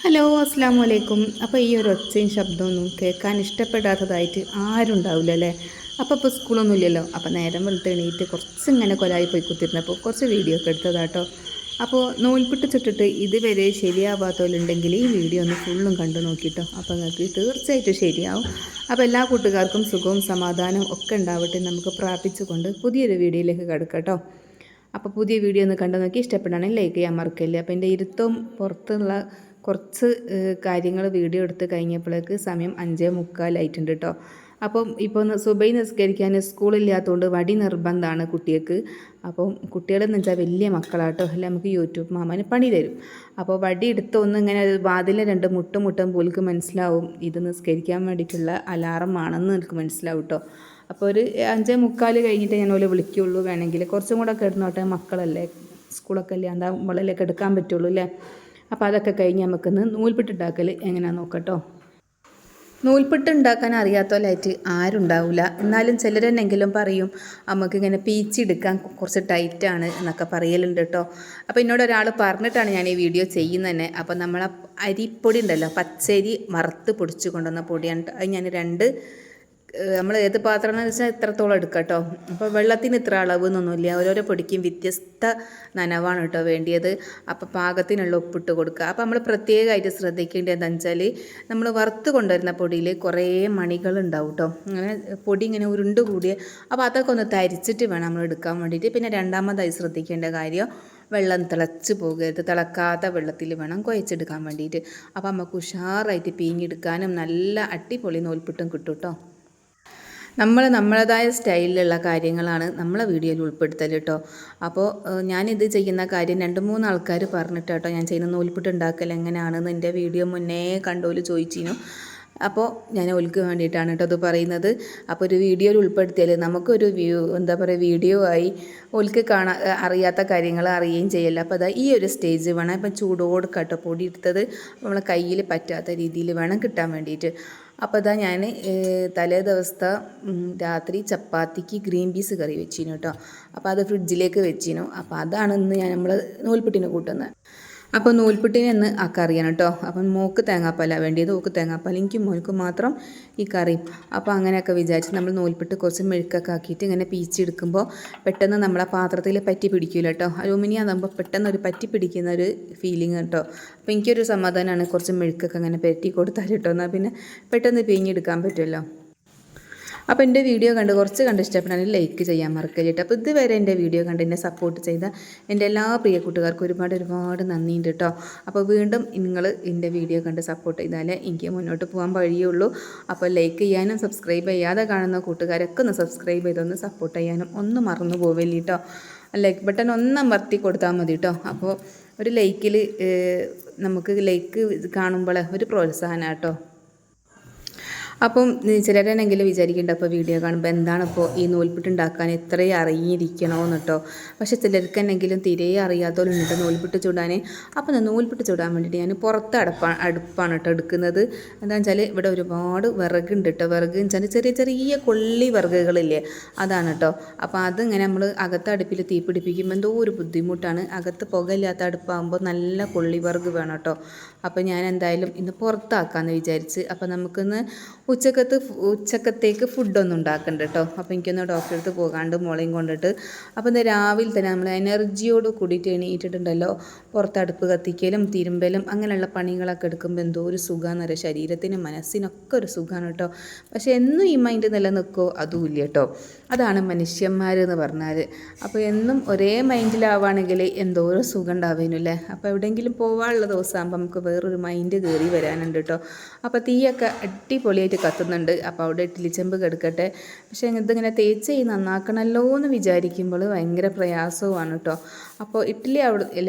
Hello അസ്സാം വലൈക്കും. അപ്പോൾ ഈ ഒരു ഒച്ചയും ശബ്ദമൊന്നും കേൾക്കാൻ ഇഷ്ടപ്പെടാത്തതായിട്ട് ആരും ഉണ്ടാവില്ല അല്ലേ. അപ്പോൾ സ്കൂളൊന്നും ഇല്ലല്ലോ. അപ്പോൾ നേരം വെളുത്ത് എണീറ്റ് കുറച്ചിങ്ങനെ കൊലായി പോയി കുത്തിരുന്നപ്പോൾ കുറച്ച് വീഡിയോ ഒക്കെ എടുത്തതാട്ടോ. അപ്പോൾ നൂൽപുട്ട് ചുട്ടിട്ട് ഇതുവരെ ശരിയാവാത്തവരുണ്ടെങ്കിൽ ഈ വീഡിയോ ഒന്ന് ഫുള്ളും കണ്ടു നോക്കിയിട്ടോ. അപ്പോൾ നിങ്ങൾക്ക് തീർച്ചയായിട്ടും ശരിയാവും. അപ്പോൾ എല്ലാ കൂട്ടുകാർക്കും സുഖവും സമാധാനവും ഒക്കെ ഉണ്ടാവട്ടെ നമുക്ക് പ്രാർത്ഥിച്ചുകൊണ്ട് പുതിയൊരു വീഡിയോയിലേക്ക് കിടക്കാം കേട്ടോ. അപ്പോൾ പുതിയ വീഡിയോ ഒന്ന് കണ്ടു നോക്കി ഇഷ്ടപ്പെടാണെങ്കിൽ ലൈക്ക് ചെയ്യാൻ മറക്കില്ല. അപ്പോൾ എൻ്റെ ഇരുത്തവും പുറത്തുള്ള കുറച്ച് കാര്യങ്ങൾ വീഡിയോ എടുത്ത് കഴിഞ്ഞപ്പോഴേക്ക് സമയം 5:45 കേട്ടോ. അപ്പം ഇപ്പോൾ സുബൈ നിസ്കരിക്കാൻ സ്കൂളില്ലാത്തതുകൊണ്ട് വടി നിർബന്ധമാണ് കുട്ടികൾക്ക്. അപ്പം കുട്ടികളെന്ന് വെച്ചാൽ വലിയ മക്കളാട്ടോ, അല്ല നമുക്ക് യൂട്യൂബ് മാമാന് പണി തരും. അപ്പോൾ വടി എടുത്ത് ഒന്ന് ഇങ്ങനെ വാതിലെ 2 മുട്ടും പോലിക്ക് മനസ്സിലാവും ഇത് നിസ്കരിക്കാൻ വേണ്ടിയിട്ടുള്ള അലാറം ആണെന്ന് എനിക്ക് മനസ്സിലാവും കേട്ടോ. അപ്പോൾ ഒരു 5:45 കഴിഞ്ഞിട്ട് ഞാൻ ഓലെ വിളിക്കുകയുള്ളൂ. വേണമെങ്കിൽ കുറച്ചും കൂടെ കിടന്നോട്ടെ, മക്കളല്ലേ, സ്കൂളൊക്കെ അല്ലേ, എന്താകുമ്പോഴല്ലേ കിടക്കാൻ പറ്റുള്ളൂ അല്ലേ. അപ്പോൾ അതൊക്കെ കഴിഞ്ഞ് നമുക്കിന്ന് നൂൽപുട്ട് ഉണ്ടാക്കൽ എങ്ങനെയാണെന്ന് നോക്കട്ടോ. നൂൽപുട്ട് ഉണ്ടാക്കാൻ അറിയാത്തവരായിട്ട് ആരുണ്ടാവില്ല. എന്നാലും ചിലരെന്നെങ്കിലും പറയും നമുക്കിങ്ങനെ പീച്ചെടുക്കാൻ കുറച്ച് ടൈറ്റാണ് എന്നൊക്കെ പറയലുണ്ട് കേട്ടോ. അപ്പോൾ എന്നോട് ഒരാൾ പറഞ്ഞിട്ടാണ് ഞാൻ ഈ വീഡിയോ ചെയ്യുന്നത് തന്നെ. അപ്പോൾ നമ്മളെ അരിപ്പൊടി ഉണ്ടല്ലോ, പച്ചരി വറുത്ത് പൊടിച്ച് കൊണ്ടുവന്ന പൊടിയാണ്. അത് ഞാൻ നമ്മൾ ഏത് പാത്രമെന്ന് വെച്ചാൽ ഇത്രത്തോളം എടുക്കാം കേട്ടോ. അപ്പോൾ വെള്ളത്തിന് ഇത്ര അളവ് എന്നൊന്നുമില്ല, ഓരോരോ പൊടിക്കും വ്യത്യസ്ത നനവാണ് കേട്ടോ വേണ്ടിയത്. അപ്പോൾ പാകത്തിനുള്ള ഉപ്പിട്ട് കൊടുക്കുക. അപ്പോൾ നമ്മൾ പ്രത്യേകമായിട്ട് ശ്രദ്ധിക്കേണ്ടത് എന്താണെന്ന് വെച്ചാൽ നമ്മൾ വറുത്ത് കൊണ്ടുവരുന്ന പൊടിയിൽ കുറേ മണികളുണ്ടാവും കേട്ടോ. അങ്ങനെ പൊടി ഇങ്ങനെ ഉരുണ്ട് കൂടിയ, അപ്പോൾ അതൊക്കെ ഒന്ന് തരിച്ചിട്ട് വേണം നമ്മൾ എടുക്കാൻ വേണ്ടിയിട്ട്. പിന്നെ രണ്ടാമതായി ശ്രദ്ധിക്കേണ്ട കാര്യം, വെള്ളം തിളച്ച് പോകരുത്, തിളക്കാത്ത വെള്ളത്തിൽ വേണം കുഴച്ചെടുക്കാൻ വേണ്ടിയിട്ട്. അപ്പോൾ നമുക്ക് ഉഷാറായിട്ട് പീഞ്ഞെടുക്കാനും നല്ല അടിപൊളി നൂൽപുട്ടും കിട്ടും കേട്ടോ. നമ്മളേതായ സ്റ്റൈലിലുള്ള കാര്യങ്ങളാണ് നമ്മളെ വീഡിയോയിൽ ഉൾപ്പെടുത്തൽ കേട്ടോ. അപ്പോൾ ഞാനിത് ചെയ്യുന്ന കാര്യം 2-3 ആൾക്കാർ പറഞ്ഞിട്ട് കേട്ടോ ഞാൻ ചെയ്യുന്ന നൂൽപുട്ട് ഉണ്ടാക്കൽ എങ്ങനെയാണെന്ന് എൻ്റെ വീഡിയോ മുന്നേ കണ്ടോല് ചോദിച്ചിരുന്നു. അപ്പോൾ ഞാൻ ഓൽക്ക് വേണ്ടിയിട്ടാണ് കേട്ടോ അത് പറയുന്നത്. അപ്പോൾ ഒരു വീഡിയോയിൽ ഉൾപ്പെടുത്തിയാൽ നമുക്കൊരു വീഡിയോ ആയി ഓൽക്ക് അറിയാത്ത കാര്യങ്ങൾ അറിയുകയും ചെയ്യല്ല. അപ്പോൾ അതാ ഈ ഒരു സ്റ്റേജ് വേണം. ഇപ്പം ചൂടോട് കേട്ടോ പൊടി എടുത്തത് നമ്മളെ കയ്യിൽ പറ്റാത്ത രീതിയിൽ വേണം കിട്ടാൻ വേണ്ടിയിട്ട്. അപ്പോൾ അതാ ഞാൻ തലേ ദിവസത്തെ രാത്രി ചപ്പാത്തിക്ക് ഗ്രീൻ പീസ് കറി വെച്ചിരുന്നു കേട്ടോ. അപ്പോൾ അത് ഫ്രിഡ്ജിലേക്ക് വെച്ചിരുന്നു. അപ്പോൾ അതാണ് ഇന്ന് നമ്മൾ നൂൽപുട്ടിന് കൂട്ടുന്നത്. അപ്പോൾ നൂൽപുട്ടിന് ഇന്ന് ആ കറിയാണ് കേട്ടോ. അപ്പം മോക്ക് തേങ്ങാപ്പാലാണ് വേണ്ടിയത്, ഓക്ക് തേങ്ങാപ്പാൽ, എനിക്കും മോനക്കും മാത്രം ഈ കറിയും. അപ്പോൾ അങ്ങനെയൊക്കെ വിചാരിച്ച് നമ്മൾ നൂൽപുട്ട് കുറച്ച് മെഴുക്കൊക്കെ ആക്കിയിട്ട് ഇങ്ങനെ പീച്ചെടുക്കുമ്പോൾ പെട്ടെന്ന് നമ്മളെ പാത്രത്തിൽ പറ്റി പിടിക്കില്ല കേട്ടോ. അലൂമിനിയം ആകുമ്പോൾ പെട്ടെന്ന് ഒരു പറ്റി പിടിക്കുന്ന ഒരു ഫീലിംഗ് കേട്ടോ. അപ്പോൾ എനിക്കൊരു സമാധാനമാണ് കുറച്ച് മെഴുക്കൊക്കെ അങ്ങനെ പെരട്ടി കൊടുത്താൽ കേട്ടോ, എന്നാൽ പിന്നെ പെട്ടെന്ന് പിഴിഞ്ഞെടുക്കാൻ പറ്റുമല്ലോ. അപ്പോൾ എൻ്റെ വീഡിയോ കുറച്ച് കണ്ട് ഇഷ്ടപ്പെട്ടാൽ ലൈക്ക് ചെയ്യാൻ മറക്കരുത്. അപ്പോൾ ഇതുവരെ എൻ്റെ വീഡിയോ കണ്ട് എന്നെ സപ്പോർട്ട് ചെയ്ത എൻ്റെ എല്ലാ പ്രിയ കൂട്ടുകാർക്കും ഒരുപാട് നന്ദിയുണ്ട് കേട്ടോ. അപ്പോൾ വീണ്ടും നിങ്ങൾ എൻ്റെ വീഡിയോ കണ്ട് സപ്പോർട്ട് ചെയ്താലേ എനിക്ക് മുന്നോട്ട് പോകാൻ വഴിയുള്ളൂ. അപ്പോൾ ലൈക്ക് ചെയ്യാനും സബ്സ്ക്രൈബ് ചെയ്യാതെ കാണുന്ന കൂട്ടുകാരൊക്കെ ഒന്ന് സബ്സ്ക്രൈബ് ചെയ്തൊന്ന് സപ്പോർട്ട് ചെയ്യാനും ഒന്നും മറന്നു പോവില്ല കേട്ടോ. ലൈക്ക് ബട്ടൺ ഒന്ന് അമർത്തി കൊടുത്താൽ മതി കേട്ടോ. അപ്പോൾ ഒരു ലൈക്കിൽ നമുക്ക് ലൈക്ക് കാണുമ്പോൾ ഒരു പ്രോത്സാഹനം കേട്ടോ. അപ്പം ചിലരെന്നെങ്കിലും വിചാരിക്കേണ്ട അപ്പോൾ വീഡിയോ കാണുമ്പോൾ എന്താണിപ്പോൾ ഈ നൂൽപുട്ട് ഉണ്ടാക്കാൻ ഇത്രയും അറിഞ്ഞിരിക്കണമെന്ന് കേട്ടോ. പക്ഷേ ചിലർക്കെന്നെങ്കിലും തീരെ അറിയാത്തവരുണ്ട് നൂൽപുട്ട് ചൂടാൻ. അപ്പോൾ നൂൽപുട്ട് ചൂടാൻ വേണ്ടിയിട്ട് ഞാൻ പുറത്ത് അടുപ്പാണ് കേട്ടോ എടുക്കുന്നത്. എന്താണെന്ന് വെച്ചാൽ ഇവിടെ ഒരുപാട് വിറകുണ്ട് കേട്ടോ. വിറക് എന്ന് വെച്ചാൽ ചെറിയ കൊള്ളി വിറകുകളില്ലേ, അതാണ് കേട്ടോ. അപ്പോൾ അതിങ്ങനെ നമ്മൾ അകത്ത് അടുപ്പിൽ തീ പിടിപ്പിക്കുമ്പോൾ എന്തോ ഒരു ബുദ്ധിമുട്ടാണ്. അകത്ത് പുകയില്ലാത്ത അടുപ്പാകുമ്പോൾ നല്ല കൊള്ളി വിറക് വേണം കേട്ടോ. അപ്പോൾ ഞാൻ എന്തായാലും ഇന്ന് പുറത്താക്കാമെന്ന് വിചാരിച്ച്. അപ്പോൾ നമുക്കിന്ന് ഉച്ചക്കത്തേക്ക് ഫുഡൊന്നും ഉണ്ടാക്കണ്ട കേട്ടോ. അപ്പോൾ എനിക്കൊന്ന് ഡോക്ടറെ അടുത്ത് പോകാണ്ട് മോളെയും കൊണ്ടിട്ട് അപ്പോൾ ഇന്ന് രാവിലെ തന്നെ നമ്മൾ എനർജിയോട് കൂടിയിട്ട് എണീറ്റിട്ടുണ്ടല്ലോ, പുറത്തടുപ്പ് കത്തിക്കലും തിരുമ്പലും അങ്ങനെയുള്ള പണികളൊക്കെ എടുക്കുമ്പോൾ എന്തോ ഒരു സുഖമാണെന്ന് പറയാം. ശരീരത്തിനും മനസ്സിനൊക്കെ ഒരു സുഖമാണ് കേട്ടോ. പക്ഷേ എന്നും ഈ മൈൻഡ് നിലനിൽക്കോ അതും ഇല്ല കേട്ടോ. അതാണ് മനുഷ്യന്മാരെന്ന് പറഞ്ഞാൽ. അപ്പോൾ എന്നും ഒരേ മൈൻഡിലാവുകയാണെങ്കിൽ എന്തോ ഒരു സുഖം ഉണ്ടാവേനല്ലേ. അപ്പോൾ എവിടെയെങ്കിലും പോകാനുള്ള ദിവസമാകുമ്പോൾ നമുക്ക് വേറൊരു മൈൻഡ് കയറി വരാനുണ്ട് കേട്ടോ. അപ്പോൾ തീയൊക്കെ അടിപൊളിയായിട്ട് കത്തുന്നുണ്ട്. അപ്പോൾ അവിടെ ഇഡ്ഡലിച്ചെമ്പ് കിടക്കട്ടെ. പക്ഷേ ഇതിങ്ങനെ തേച്ച് നന്നാക്കണമല്ലോ എന്ന് വിചാരിക്കുമ്പോൾ ഭയങ്കര പ്രയാസവുമാണ് കേട്ടോ. അപ്പോൾ ഇഡ്ഡലി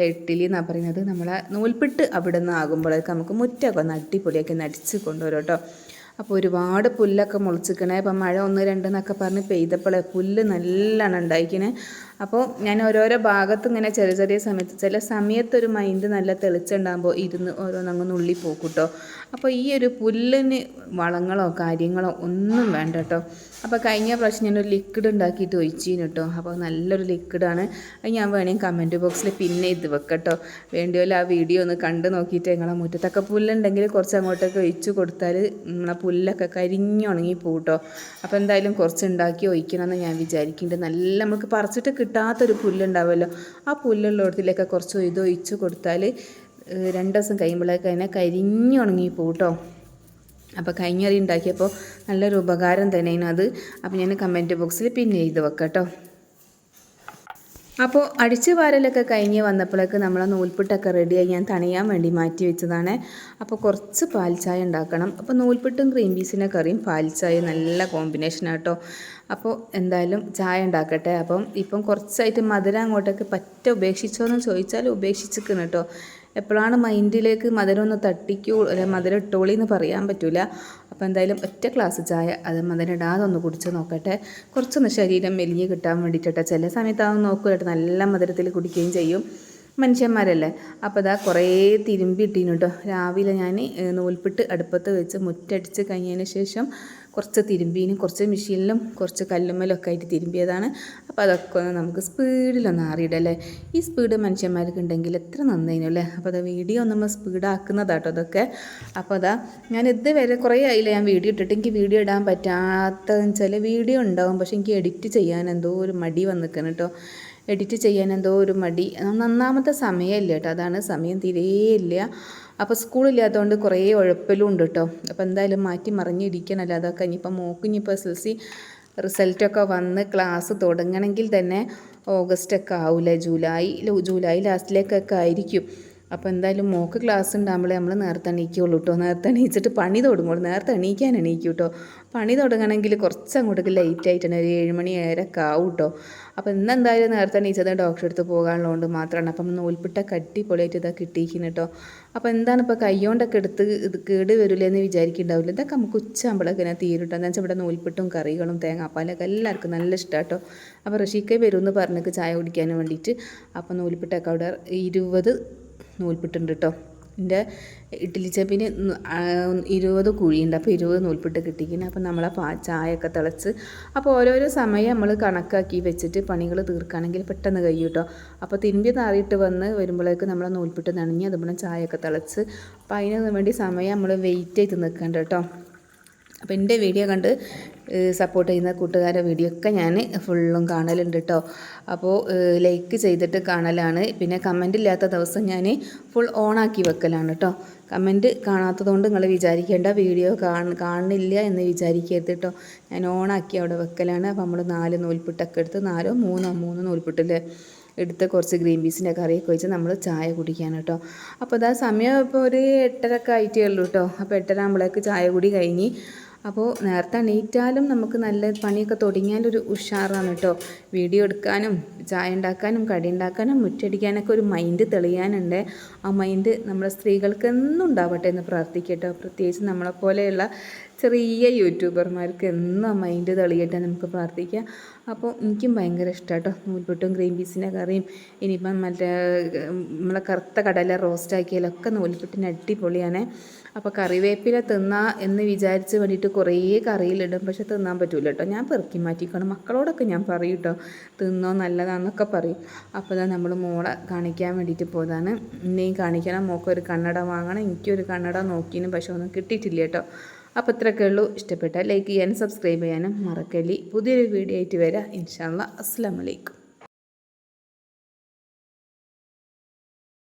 എന്നാണ് പറയുന്നത്, നമ്മളെ നൂൽപുട്ട് അവിടെ നിന്ന് ആകുമ്പോഴേക്ക് നമുക്ക് മുറ്റമൊക്കെ ഒന്ന് അടിപൊളിയൊക്കെ നടിച്ച് കൊണ്ടുവരും കേട്ടോ. അപ്പോൾ ഒരുപാട് പുല്ലൊക്കെ മുളച്ചിക്കണേ. അപ്പം മഴ 1-2 എന്നൊക്കെ പറഞ്ഞ് പെയ്തപ്പോൾ പുല്ല് നല്ലോണം ഉണ്ടായിക്കണേ. അപ്പോൾ ഞാൻ ഓരോരോ ഭാഗത്ത് ഇങ്ങനെ ചെറിയ ചെറിയ സമയത്ത് ചില സമയത്തൊരു മൈൻഡ് നല്ല തെളിച്ചുണ്ടാകുമ്പോൾ ഇരുന്ന് ഓരോന്നങ്ങ് നുള്ളി പോക്കും കേട്ടോ. അപ്പോൾ ഈ ഒരു പുല്ലിന് വളങ്ങളോ കാര്യങ്ങളോ ഒന്നും വേണ്ട കേട്ടോ. അപ്പോൾ കഴിഞ്ഞ പ്രാവശ്യം ഞാനൊരു ലിക്വിഡ് ഉണ്ടാക്കിയിട്ട് ഒഴിച്ചിന് കേട്ടോ. അപ്പോൾ നല്ലൊരു ലിക്വിഡാണ്. അത് ഞാൻ വേണമെങ്കിൽ കമൻറ്റ് ബോക്സിൽ പിന്നെ ഇത് വെക്കട്ടോ. വേണ്ടിയല്ലോ ആ വീഡിയോ ഒന്ന് കണ്ട് നോക്കിയിട്ട് നിങ്ങളെ മുറ്റത്തൊക്കെ പുല്ലുണ്ടെങ്കിൽ കുറച്ച് അങ്ങോട്ടൊക്കെ ഒഴിച്ച് കൊടുത്താൽ നമ്മളെ പുല്ലൊക്കെ കരിഞ്ഞുണങ്ങി പോകും കേട്ടോ. അപ്പോൾ എന്തായാലും കുറച്ച് ഉണ്ടാക്കി ഒഴിക്കണമെന്ന് ഞാൻ വിചാരിക്കുന്നുണ്ട്. നല്ല നമുക്ക് പറിച്ചിട്ട് കിട്ടാത്തൊരു പുല്ലുണ്ടാവുമല്ലോ, ആ പുല്ലുള്ളിടത്തിലൊക്കെ കുറച്ച് ഒഴിച്ച് കൊടുത്താൽ 2 ദിവസം കഴിയുമ്പോഴേക്ക് അതിനെ കരിഞ്ഞുണങ്ങി പോകും കേട്ടോ. അപ്പോൾ കഴിഞ്ഞറി ഉണ്ടാക്കിയപ്പോൾ നല്ലൊരു ഉപകാരം തന്നെയാണ് അത്. അപ്പോൾ ഞാൻ കമൻറ്റ് ബോക്സിൽ പിന്നെ എഴുതി വെക്കാം കേട്ടോ. അപ്പോൾ അടിച്ചു വാരലൊക്കെ കഴിഞ്ഞ് വന്നപ്പോഴേക്ക് നമ്മളെ നൂൽപുട്ടൊക്കെ റെഡിയായി ഞാൻ തണിയാൻ വേണ്ടി മാറ്റി വെച്ചതാണ്. അപ്പോൾ കുറച്ച് പാൽ ചായ ഉണ്ടാക്കണം. അപ്പോൾ നൂൽപുട്ടും ഗ്രീൻ പീസിൻ്റെ കറിയും പാൽ ചായ നല്ല കോമ്പിനേഷനാണ് കേട്ടോ. അപ്പോൾ എന്തായാലും ചായ ഉണ്ടാക്കട്ടെ. ഇപ്പം കുറച്ചായിട്ട് മധുരം അങ്ങോട്ടേക്ക് പറ്റ ഉപേക്ഷിച്ചോന്ന് ചോദിച്ചാൽ ഉപേക്ഷിച്ചിരിക്കണം കേട്ടോ. എപ്പോഴാണ് മൈൻഡിലേക്ക് മധുരം ഒന്ന് തട്ടിക്കൂ അല്ലെ മധുരം ഇട്ടോളി എന്ന് പറയാൻ പറ്റില്ല. അപ്പോൾ എന്തായാലും ഒറ്റ ഗ്ലാസ് ചായ അത് മധുരം ഇടാതെ ഒന്ന് കുടിച്ച് നോക്കട്ടെ. കുറച്ചൊന്ന് ശരീരം മെലിഞ്ഞ് കിട്ടാൻ വേണ്ടിയിട്ടോ. ചില സമയത്ത് അതൊന്നും നോക്കൂലട്ടോ, നല്ല മധുരത്തിൽ കുടിക്കുകയും ചെയ്യും, മനുഷ്യന്മാരല്ലേ. അപ്പോൾ ഇതാ കുറേ തിരുമ്പി ഇട്ടീന് കേട്ടോ. രാവിലെ ഞാൻ നൂൽപുട്ട് അടുപ്പത്ത് വെച്ച് മുറ്റടിച്ച് കഴിഞ്ഞതിന് ശേഷം കുറച്ച് തിരുമ്പീനും കുറച്ച് മെഷീനിലും കുറച്ച് കല്ലുമ്മലും ഒക്കെ ആയിട്ട് തിരുമ്പിയതാണ്. അപ്പോൾ അതൊക്കെ ഒന്ന് നമുക്ക് സ്പീഡിലൊന്ന് അറിയിടല്ലേ. ഈ സ്പീഡ് മനുഷ്യന്മാർക്ക് ഉണ്ടെങ്കിൽ എത്ര നന്നായിരുന്നു അല്ലേ. അപ്പോൾ അത് വീഡിയോ നമ്മൾ സ്പീഡാക്കുന്നതാട്ടോ അതൊക്കെ. അപ്പോൾ അതാ ഞാൻ ഇതുവരെ കുറേ ആയില്ല ഞാൻ വീഡിയോ ഇട്ടിട്ട്. എനിക്ക് വീഡിയോ ഇടാൻ പറ്റാത്തതെന്ന് വെച്ചാൽ വീഡിയോ ഉണ്ടാവും, പക്ഷേ എനിക്ക് എഡിറ്റ് ചെയ്യാൻ എന്തോ ഒരു മടി വന്നിരിക്കണം കേട്ടോ. എഡിറ്റ് ചെയ്യാൻ എന്തോ ഒരു മടി, ഒന്നാമത്തെ സമയമില്ല കേട്ടോ, അതാണ് സമയം തീരെയില്ല. അപ്പോൾ സ്കൂളില്ലാത്തതുകൊണ്ട് കുറേ ഉഴപ്പലും ഉണ്ട് കേട്ടോ. അപ്പോൾ എന്തായാലും മാറ്റി മറിഞ്ഞിരിക്കണമല്ലോ. അതൊക്കെ ഇനിയിപ്പോൾ ഇനിയിപ്പോൾ SLC റിസൾട്ടൊക്കെ വന്ന് ക്ലാസ് തുടങ്ങണമെങ്കിൽ തന്നെ ഓഗസ്റ്റൊക്കെ ആവില്ല, ജൂലൈ ലാസ്റ്റിലേക്കൊക്കെ ആയിരിക്കും. അപ്പോൾ എന്തായാലും മോക്ക് ക്ലാസ് ഉണ്ടാകുമ്പോഴേ നമ്മൾ നേരത്തെ എണീക്കുള്ളൂ കേട്ടോ. നേരത്തെ എണീച്ചിട്ട് പണി തുടങ്ങുള്ളൂ. നേരത്തെ എണീക്കാൻ എണീക്കും കേട്ടോ. പണി തുടങ്ങണമെങ്കിൽ കുറച്ച് അങ്ങോട്ടേക്ക് ലേറ്റ് ആയിട്ടാണ്, ഒരു 7 മണി 7:30 ആവും കേട്ടോ. അപ്പോൾ ഇന്നെന്തായാലും നേരത്തെ എണീച്ചത് ഡോക്ടറെ അടുത്ത് പോകാനുള്ളതുകൊണ്ട് മാത്രമാണ്. അപ്പം നൂൽപുട്ടൊക്കെ അടിപൊളിയായിട്ട് ഇതൊക്കെ കിട്ടിയിരിക്കുന്നു കേട്ടോ. അപ്പോൾ എന്താണ് ഇപ്പോൾ കൈകൊണ്ടൊക്കെ എടുത്ത് ഇത് കേട് വരില്ലേ എന്ന് വിചാരിക്കുന്നുണ്ടാവില്ല. ഇതൊക്കെ നമുക്ക് ഉച്ചയാകുമ്പോഴൊക്കെ ഇങ്ങനെ തീരുട്ടോ. എന്താ വെച്ചാൽ ഇവിടെ നൂൽപുട്ടും കറികളും തേങ്ങാപ്പാലൊക്കെ എല്ലാവർക്കും നല്ല ഇഷ്ടമാണ് കേട്ടോ. അപ്പോൾ ഋഷിക്ക് വരുമെന്ന് പറഞ്ഞിട്ട് ചായ കുടിക്കാനും വേണ്ടിയിട്ട്. അപ്പോൾ നൂൽപുട്ടൊക്കെ അവിടെ 20 നൂൽപുട്ടുണ്ട് കേട്ടോ. എൻ്റെ ഇഡ്ഡലി ചെമ്പിന് 20 കുഴിയുണ്ട്. അപ്പോൾ 20 നൂൽപുട്ട് കിട്ടിക്കുന്നു. അപ്പോൾ നമ്മളെ ചായയൊക്കെ തിളച്ച് അപ്പോൾ ഓരോരോ സമയം നമ്മൾ കണക്കാക്കി വെച്ചിട്ട് പണികൾ തീർക്കുകയാണെങ്കിൽ പെട്ടെന്ന് കഴിയും കേട്ടോ. അപ്പോൾ തിരുമ്പി താറിയിട്ട് വന്ന് വരുമ്പോഴേക്ക് നമ്മളെ നൂൽപുട്ട് നനഞ്ഞ് അതുപോലെ ചായയൊക്കെ തിളച്ച്. അപ്പോൾ അതിന് വേണ്ടി സമയം നമ്മൾ വെയിറ്റ് ചെയ്ത് നിൽക്കണ്ട കേട്ടോ. അപ്പോൾ എൻ്റെ വീഡിയോ കണ്ട് സപ്പോർട്ട് ചെയ്യുന്ന കൂട്ടുകാരുടെ വീഡിയോ ഒക്കെ ഞാൻ ഫുള്ളും കാണലുണ്ട് കേട്ടോ. അപ്പോൾ ലൈക്ക് ചെയ്തിട്ട് കാണലാണ്. പിന്നെ കമൻ്റ് ഇല്ലാത്ത ദിവസം ഞാൻ ഫുൾ ഓണാക്കി വെക്കലാണ് കേട്ടോ. കമൻറ്റ് കാണാത്തതുകൊണ്ട് നിങ്ങൾ വിചാരിക്കേണ്ട വീഡിയോ കാണുന്നില്ല എന്ന് വിചാരിക്കരുത് കേട്ടോ. ഞാൻ ഓണാക്കി അവിടെ വെക്കലാണ്. അപ്പോൾ നമ്മൾ 4 നൂൽപുട്ടൊക്കെ എടുത്ത് 3 നൂൽപുട്ടിൽ എടുത്ത് കുറച്ച് ഗ്രീൻ പീസിൻ്റെ കറിയൊക്കെ വെച്ച് നമ്മൾ ചായ കുടിക്കാൻ കേട്ടോ. അപ്പോൾ അതാ സമയം ഇപ്പോൾ ഒരു 8:30 ആയിട്ടേ ഉള്ളൂ കേട്ടോ. അപ്പോൾ 8:30 ആകുമ്പോഴേക്ക് ചായ കുടി കഴിഞ്ഞ്. അപ്പോൾ നേരത്തെ എണീറ്റാലും നമുക്ക് നല്ല പണിയൊക്കെ തുടങ്ങിയാലൊരു ഉഷാറാണ് കേട്ടോ. വീഡിയോ എടുക്കാനും ചായ ഉണ്ടാക്കാനും കടി ഉണ്ടാക്കാനും മുറ്റടിക്കാനൊക്കെ ഒരു മൈൻഡ് തെളിയാനുണ്ട്. ആ മൈൻഡ് നമ്മുടെ സ്ത്രീകൾക്ക് എന്നും ഉണ്ടാവട്ടെ എന്ന് പ്രാർത്ഥിക്കട്ടോ. പ്രത്യേകിച്ച് നമ്മളെപ്പോലെയുള്ള ചെറിയ യൂട്യൂബർമാർക്ക് എന്നും ആ മൈൻഡ് തെളിയട്ടെ നമുക്ക് പ്രാർത്ഥിക്കാം. അപ്പോൾ എനിക്കും ഭയങ്കര ഇഷ്ടമാണ് കേട്ടോ നൂൽപുട്ടും ഗ്രീൻ പീസിൻ്റെ കറിയും. ഇനിയിപ്പം മറ്റേ നമ്മളെ കറുത്ത കടല റോസ്റ്റാക്കിയാലൊക്കെ നൂൽപുട്ടിന് അടിപൊളിയാണ്. അപ്പോൾ കറിവേപ്പില തിന്നാ എന്ന് വിചാരിച്ച് വേണ്ടിയിട്ട് കുറേ കറിയിലിടും, പക്ഷെ തിന്നാൻ പറ്റില്ല കേട്ടോ. ഞാൻ പെറുക്കി മാറ്റിക്കണം. മക്കളോടൊക്കെ ഞാൻ പറയും കേട്ടോ, തിന്നോ നല്ലതാണെന്നൊക്കെ പറയും. അപ്പോൾ ഇതാ നമ്മൾ മോളെ കാണിക്കാൻ വേണ്ടിയിട്ട് പോയതാണ്. ഇന്നെയും കാണിക്കണം. മോക്കൊരു കണ്ണട വാങ്ങണം. എനിക്കൊരു കണ്ണട നോക്കിനും പക്ഷെ ഒന്നും കിട്ടിയിട്ടില്ല കേട്ടോ. അപ്പോൾ ഇത്രയൊക്കെ ഉള്ളൂ. ഇഷ്ടപ്പെട്ടാൽ ലൈക്ക് ചെയ്യാനും സബ്സ്ക്രൈബ് ചെയ്യാനും മറക്കല്ലേ. പുതിയൊരു വീഡിയോ ആയിട്ട് വരാം ഇൻഷാ അല്ലാഹ്. അസ്സലാമു അലൈക്കും.